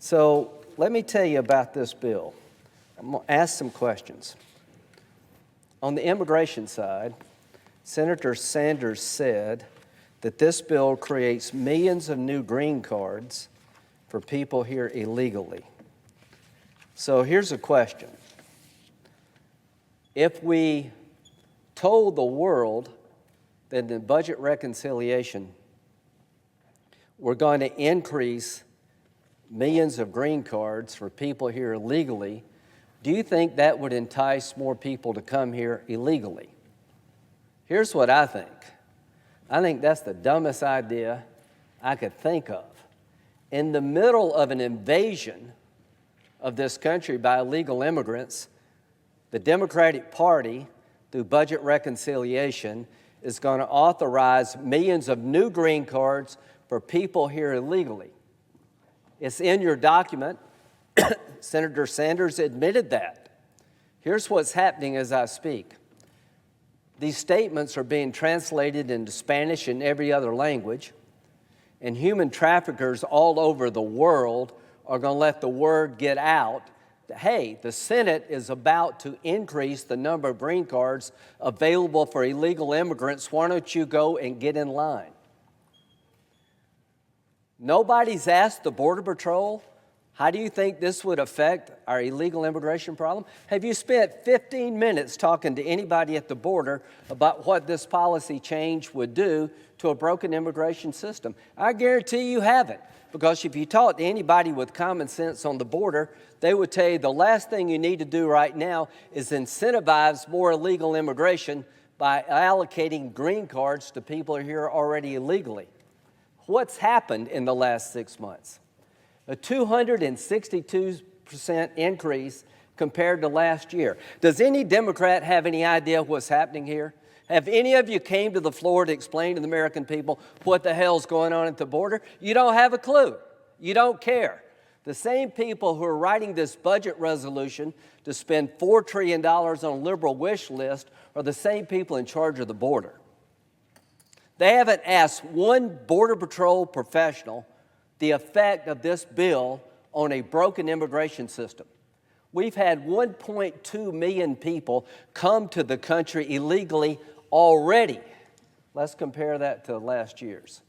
So let me tell you about this bill. I'm going to ask some questions. On the immigration side, Senator Sanders said that this bill creates millions of new green cards for people here illegally. So here's a question. If we told the world that in budget reconciliation we're going to increase millions of green cards for people here illegally, do you think that would entice more people to come here illegally? Here's what I think. I think that's the dumbest idea I could think of. In the middle of an invasion of this country by illegal immigrants, the Democratic Party, through budget reconciliation, is going to authorize millions of new green cards for people here illegally. It's in your document. Senator Sanders admitted that. Here's what's happening as I speak. These statements are being translated into Spanish and every other language, and human traffickers all over the world are going to let the word get out that, hey, the Senate is about to increase the number of green cards available for illegal immigrants. Why don't you go and get in line? Nobody's asked the Border Patrol, how do you think this would affect our illegal immigration problem? Have you spent 15 minutes talking to anybody at the border about what this policy change would do to a broken immigration system? I guarantee you haven't, because if you talk to anybody with common sense on the border, they would tell you the last thing you need to do right now is incentivize more illegal immigration by allocating green cards to people here already illegally. What's happened in the last 6 months? A 262% increase compared to last year. Does any Democrat have any idea what's happening here? Have any of you came to the floor to explain to the American people what the hell's going on at the border? You don't have a clue. You don't care. The same people who are writing this budget resolution to spend $4 trillion on a liberal wish list are the same people in charge of the border. They haven't asked one Border Patrol professional the effect of this bill on a broken immigration system. We've had 1.2 million people come to the country illegally already. Let's compare that to last year's.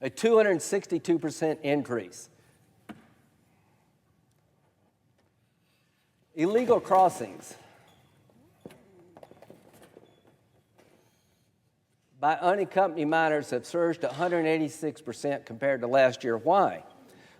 A 262% increase. Illegal crossings by unaccompanied minors have surged 186% compared to last year. Why?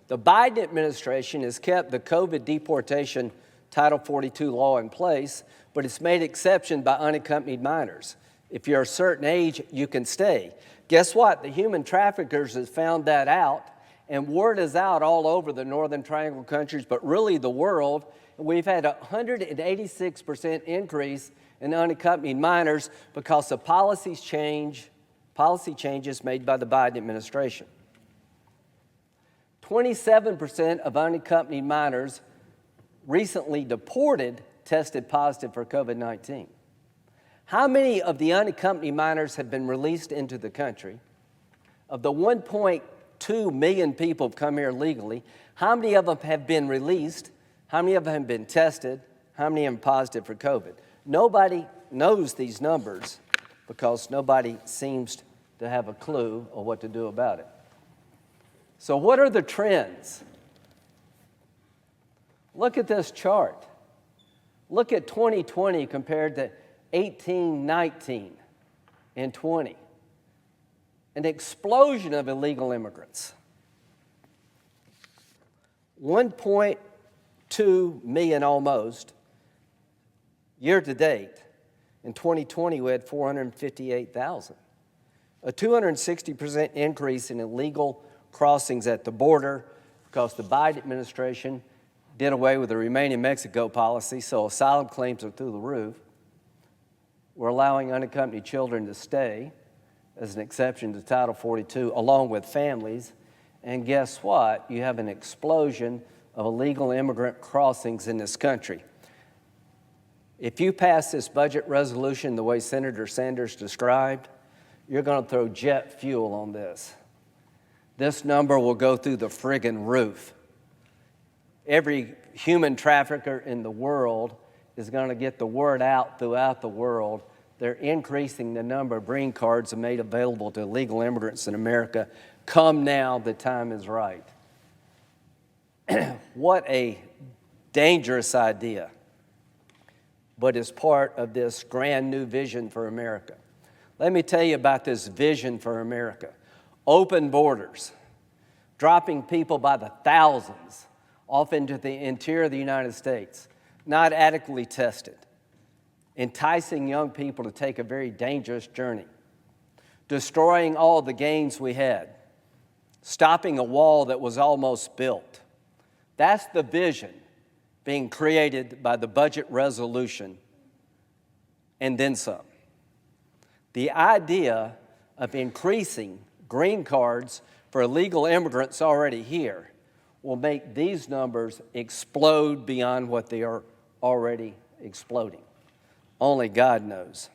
The Biden administration has kept the COVID deportation Title 42 law in place, but it's made exception by unaccompanied minors. If you're a certain age, you can stay. Guess what? The human traffickers have found that out, and word is out all over the Northern Triangle countries, but really the world. We've had a 186% increase in unaccompanied minors because of policy changes made by the Biden administration. 27% of unaccompanied minors recently deported tested positive for COVID-19. How many of the unaccompanied minors have been released into the country? Of the 1.2 million people who have come here legally, how many of them have been released? How many of them have been tested? How many of them positive for COVID? Nobody knows these numbers because nobody seems to have a clue of what to do about it. So what are the trends? Look at this chart. Look at 2020 compared to 18, 19, and 20. An explosion of illegal immigrants. 1.2 million almost. Year to date, in 2020, we had 458,000. A 260% increase in illegal crossings at the border because the Biden administration did away with the Remain in Mexico policy, so asylum claims are through the roof. We're allowing unaccompanied children to stay as an exception to Title 42, along with families. And guess what? You have an explosion of illegal immigrant crossings in this country. If you pass this budget resolution the way Senator Sanders described, you're going to throw jet fuel on this. this number will go through the friggin' roof. Every human trafficker in the world is going to get the word out throughout the world. They're increasing the number of green cards made available to illegal immigrants in America. Come now, the time is right. What a dangerous idea, but it's part of this grand new vision for America. Let me tell you about this vision for America. Open borders, dropping people by the thousands off into the interior of the United States, not adequately tested, enticing young people to take a very dangerous journey, destroying all the gains we had, stopping a wall that was almost built. That's the vision being created by the budget resolution and then some. The idea of increasing green cards for illegal immigrants already here will make these numbers explode beyond what they are already exploding. Only God knows.